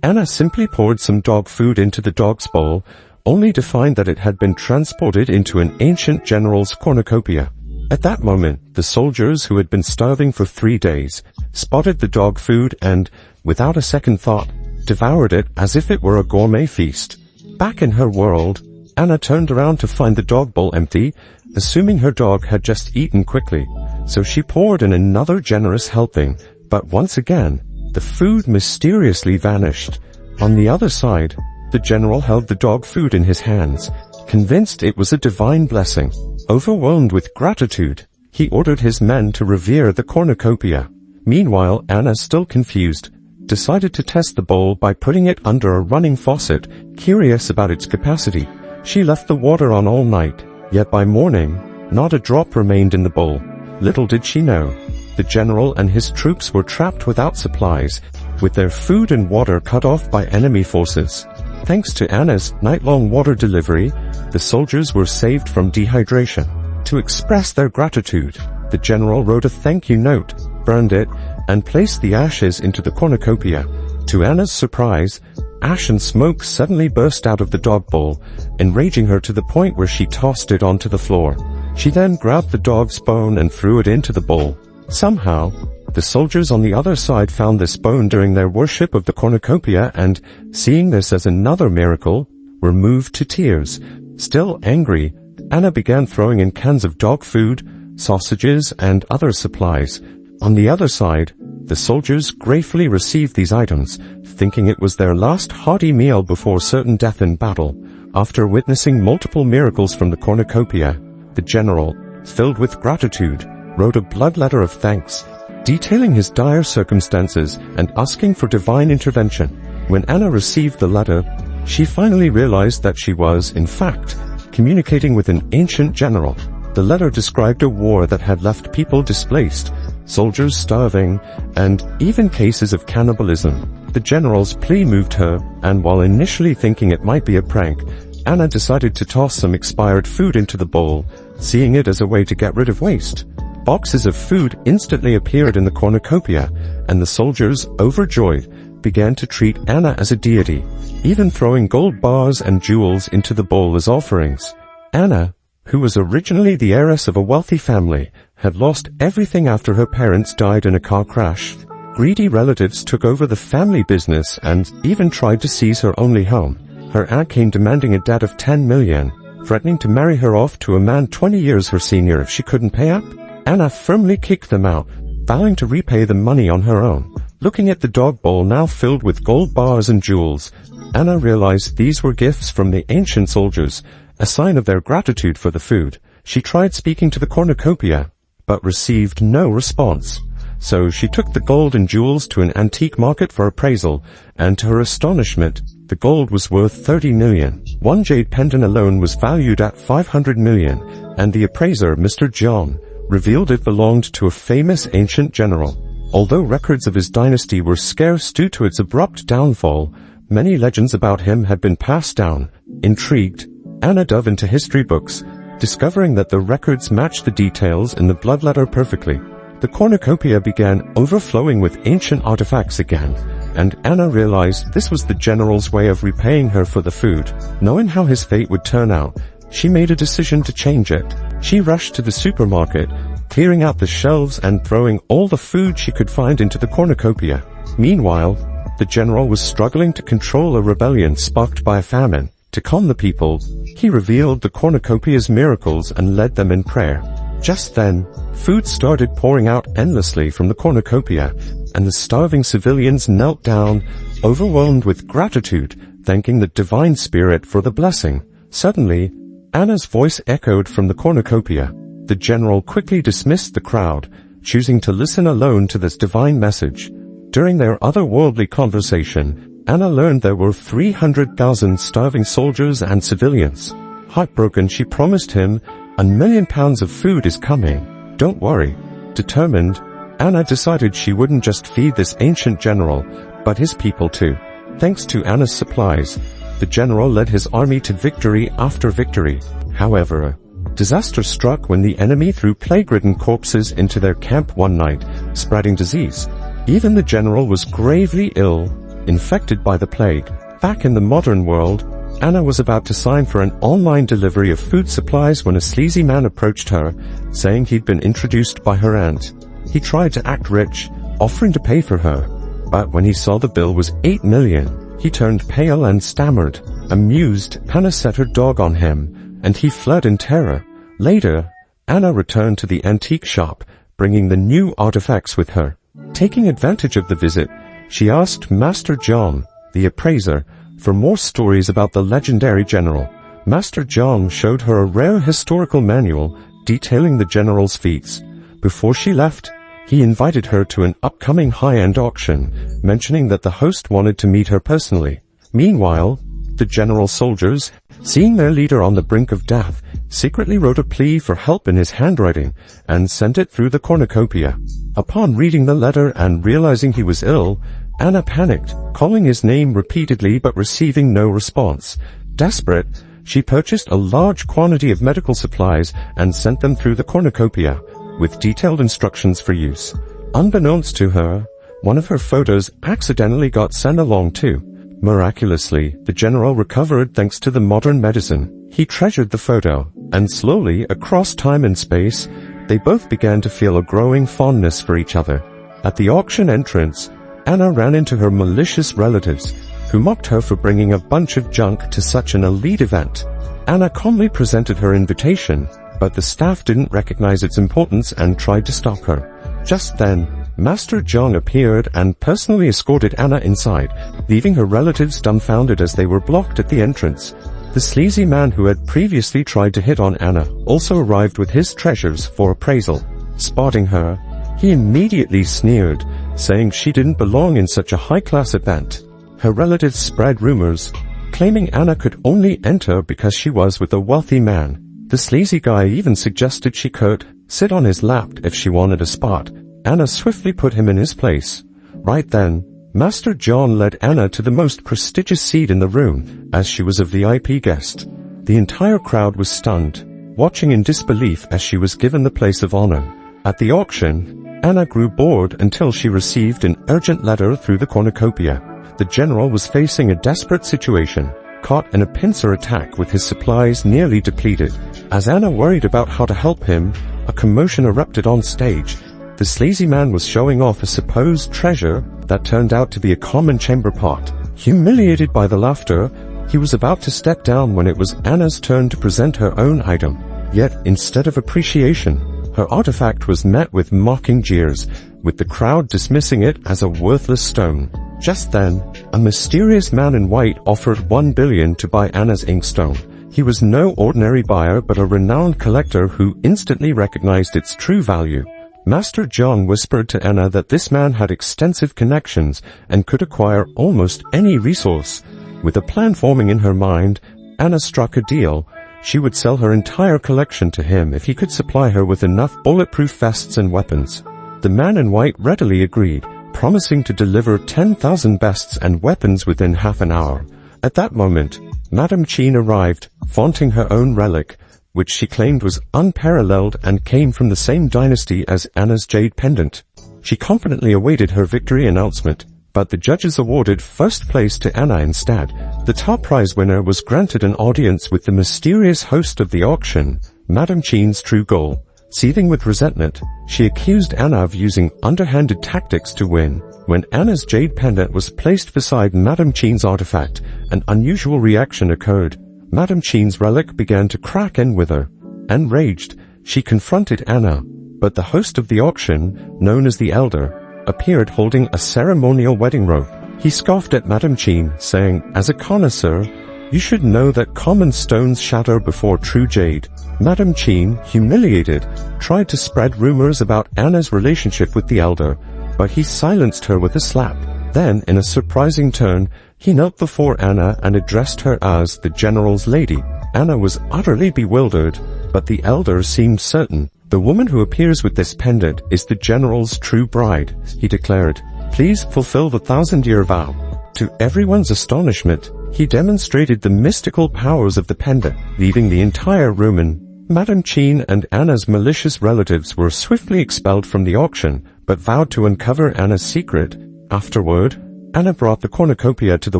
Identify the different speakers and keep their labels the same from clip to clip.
Speaker 1: Anna simply poured some dog food into the dog's bowl, only to find that it had been transported into an ancient general's cornucopia. At that moment, the soldiers who had been starving for 3 days spotted the dog food and, without a second thought, devoured it as if it were a gourmet feast. Back in her world, Anna turned around to find the dog bowl empty, assuming her dog had just eaten quickly. So she poured in another generous helping, but once again, the food mysteriously vanished. On the other side, the general held the dog food in his hands, convinced it was a divine blessing. Overwhelmed with gratitude, he ordered his men to revere the cornucopia. Meanwhile, Anna, still confused, decided to test the bowl by putting it under a running faucet, curious about its capacity. She left the water on all night, yet by morning, not a drop remained in the bowl. Little did she know, the general and his troops were trapped without supplies, with their food and water cut off by enemy forces. Thanks to Anna's night-long water delivery, the soldiers were saved from dehydration. To express their gratitude, the general wrote a thank you note, burned it, and placed the ashes into the cornucopia. To Anna's surprise, ash and smoke suddenly burst out of the dog bowl, enraging her to the point where she tossed it onto the floor. She then grabbed the dog's bone and threw it into the bowl. Somehow, the soldiers on the other side found this bone during their worship of the cornucopia and, seeing this as another miracle, were moved to tears. Still angry, Anna began throwing in cans of dog food, sausages, and other supplies. On the other side, the soldiers gratefully received these items, thinking it was their last hearty meal before certain death in battle. After witnessing multiple miracles from the cornucopia, the general, filled with gratitude, wrote a blood letter of thanks, detailing his dire circumstances and asking for divine intervention. When Anna received the letter, she finally realized that she was, in fact, communicating with an ancient general. The letter described a war that had left people displaced, soldiers starving, and even cases of cannibalism. The general's plea moved her, and while initially thinking it might be a prank, Anna decided to toss some expired food into the bowl, seeing it as a way to get rid of waste. Boxes of food instantly appeared in the cornucopia, and the soldiers, overjoyed, began to treat Anna as a deity, even throwing gold bars and jewels into the bowl as offerings. Anna, who was originally the heiress of a wealthy family, had lost everything after her parents died in a car crash. Greedy relatives took over the family business and even tried to seize her only home. Her aunt came demanding a debt of 10 million, threatening to marry her off to a man 20 years her senior if she couldn't pay up. Anna firmly kicked them out, vowing to repay the money on her own. Looking at the dog bowl now filled with gold bars and jewels, Anna realized these were gifts from the ancient soldiers, a sign of their gratitude for the food. She tried speaking to the cornucopia, but received no response. So she took the gold and jewels to an antique market for appraisal, and to her astonishment, the gold was worth 30 million. One jade pendant alone was valued at 500 million, and the appraiser, Mr. John, revealed it belonged to a famous ancient general. Although records of his dynasty were scarce due to its abrupt downfall, many legends about him had been passed down. Intrigued, Anna dove into history books, discovering that the records matched the details in the blood letter perfectly. The cornucopia began overflowing with ancient artifacts again, and Anna realized this was the general's way of repaying her for the food. Knowing how his fate would turn out, she made a decision to change it. She rushed to the supermarket, clearing out the shelves and throwing all the food she could find into the cornucopia. Meanwhile, the general was struggling to control a rebellion sparked by a famine. To calm the people, he revealed the cornucopia's miracles and led them in prayer. Just then, food started pouring out endlessly from the cornucopia, and the starving civilians knelt down, overwhelmed with gratitude, thanking the divine spirit for the blessing. Suddenly, Anna's voice echoed from the cornucopia. The general quickly dismissed the crowd, choosing to listen alone to this divine message. During their otherworldly conversation, Anna learned there were 300,000 starving soldiers and civilians. Heartbroken, she promised him, "1 million pounds of food is coming. Don't worry." Determined, Anna decided she wouldn't just feed this ancient general, but his people too. Thanks to Anna's supplies, the general led his army to victory after victory. However, disaster struck when the enemy threw plague-ridden corpses into their camp one night, spreading disease. Even the general was gravely ill, infected by the plague. Back in the modern world, Anna was about to sign for an online delivery of food supplies when a sleazy man approached her, saying he'd been introduced by her aunt. He tried to act rich, offering to pay for her, but when he saw the bill was 8 million, he turned pale and stammered. Amused, Anna set her dog on him, and he fled in terror. Later, Anna returned to the antique shop, bringing the new artifacts with her. Taking advantage of the visit, she asked Master John, the appraiser, for more stories about the legendary general. Master John showed her a rare historical manual detailing the general's feats. Before she left, he invited her to an upcoming high-end auction, mentioning that the host wanted to meet her personally. Meanwhile, the general's soldiers, seeing their leader on the brink of death, secretly wrote a plea for help in his handwriting and sent it through the cornucopia. Upon reading the letter and realizing he was ill, Anna panicked, calling his name repeatedly but receiving no response. Desperate, she purchased a large quantity of medical supplies and sent them through the cornucopia, with detailed instructions for use. Unbeknownst to her, one of her photos accidentally got sent along too. Miraculously, the general recovered thanks to the modern medicine. He treasured the photo, and slowly, across time and space, they both began to feel a growing fondness for each other. At the auction entrance, Anna ran into her malicious relatives, who mocked her for bringing a bunch of junk to such an elite event. Anna calmly presented her invitation, but the staff didn't recognize its importance and tried to stop her. Just then, Master John appeared and personally escorted Anna inside, leaving her relatives dumbfounded as they were blocked at the entrance. The sleazy man who had previously tried to hit on Anna also arrived with his treasures for appraisal. Spotting her, he immediately sneered, saying she didn't belong in such a high-class event. Her relatives spread rumors, claiming Anna could only enter because she was with a wealthy man. The sleazy guy even suggested she could sit on his lap if she wanted a spot. Anna swiftly put him in his place. Right then, Master John led Anna to the most prestigious seat in the room, as she was a VIP guest. The entire crowd was stunned, watching in disbelief as she was given the place of honor. At the auction, Anna grew bored until she received an urgent letter through the cornucopia. The general was facing a desperate situation, caught in a pincer attack with his supplies nearly depleted. As Anna worried about how to help him, a commotion erupted on stage. The sleazy man was showing off a supposed treasure that turned out to be a common chamber pot. Humiliated by the laughter, he was about to step down when it was Anna's turn to present her own item. Yet, instead of appreciation, her artifact was met with mocking jeers, with the crowd dismissing it as a worthless stone. Just then, a mysterious man in white offered 1 billion to buy Anna's inkstone. He was no ordinary buyer but a renowned collector who instantly recognized its true value. Master John whispered to Anna that this man had extensive connections and could acquire almost any resource. With a plan forming in her mind, Anna struck a deal. She would sell her entire collection to him if he could supply her with enough bulletproof vests and weapons. The man in white readily agreed, promising to deliver 10,000 vests and weapons within half an hour. At that moment, Madame Chin arrived, flaunting her own relic, which she claimed was unparalleled and came from the same dynasty as Anna's jade pendant. She confidently awaited her victory announcement, but the judges awarded first place to Anna instead. The top prize winner was granted an audience with the mysterious host of the auction, Madame Chin's true goal. Seething with resentment, she accused Anna of using underhanded tactics to win. When Anna's jade pendant was placed beside Madame Chin's artifact, an unusual reaction occurred. Madame Chin's relic began to crack and wither. Enraged, she confronted Anna, but the host of the auction, known as the Elder, appeared holding a ceremonial wedding robe. He scoffed at Madame Chin, saying, "As a connoisseur, you should know that common stones shatter before true jade." Madame Chin, humiliated, tried to spread rumors about Anna's relationship with the Elder, but he silenced her with a slap. Then, in a surprising turn, he knelt before Anna and addressed her as the general's lady. Anna was utterly bewildered, but the Elder seemed certain. "The woman who appears with this pendant is the general's true bride," he declared. "Please fulfill the 1,000-year vow." To everyone's astonishment, he demonstrated the mystical powers of the pendant, leaving the entire room in. Madame Chin and Anna's malicious relatives were swiftly expelled from the auction, but vowed to uncover Anna's secret. Afterward, Anna brought the cornucopia to the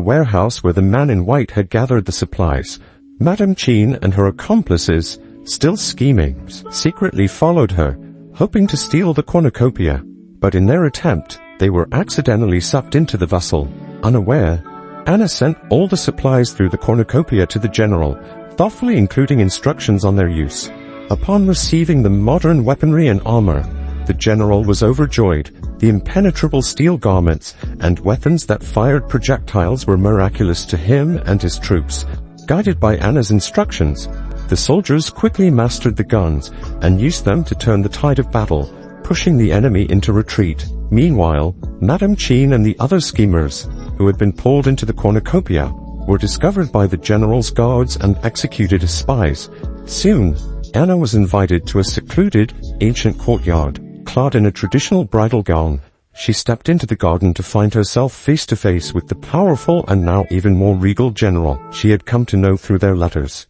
Speaker 1: warehouse where the man in white had gathered the supplies. Madame Jean and her accomplices, still scheming, secretly followed her, hoping to steal the cornucopia. But in their attempt, they were accidentally sucked into the vessel. Unaware, Anna sent all the supplies through the cornucopia to the general, thoughtfully including instructions on their use. Upon receiving the modern weaponry and armor, the general was overjoyed. The impenetrable steel garments and weapons that fired projectiles were miraculous to him and his troops. Guided by Anna's instructions, the soldiers quickly mastered the guns and used them to turn the tide of battle, pushing the enemy into retreat. Meanwhile, Madame Jean and the other schemers, who had been pulled into the cornucopia, were discovered by the general's guards and executed as spies. Soon, Anna was invited to a secluded, ancient courtyard. Clad in a traditional bridal gown, she stepped into the garden to find herself face to face with the powerful and now even more regal general she had come to know through their letters.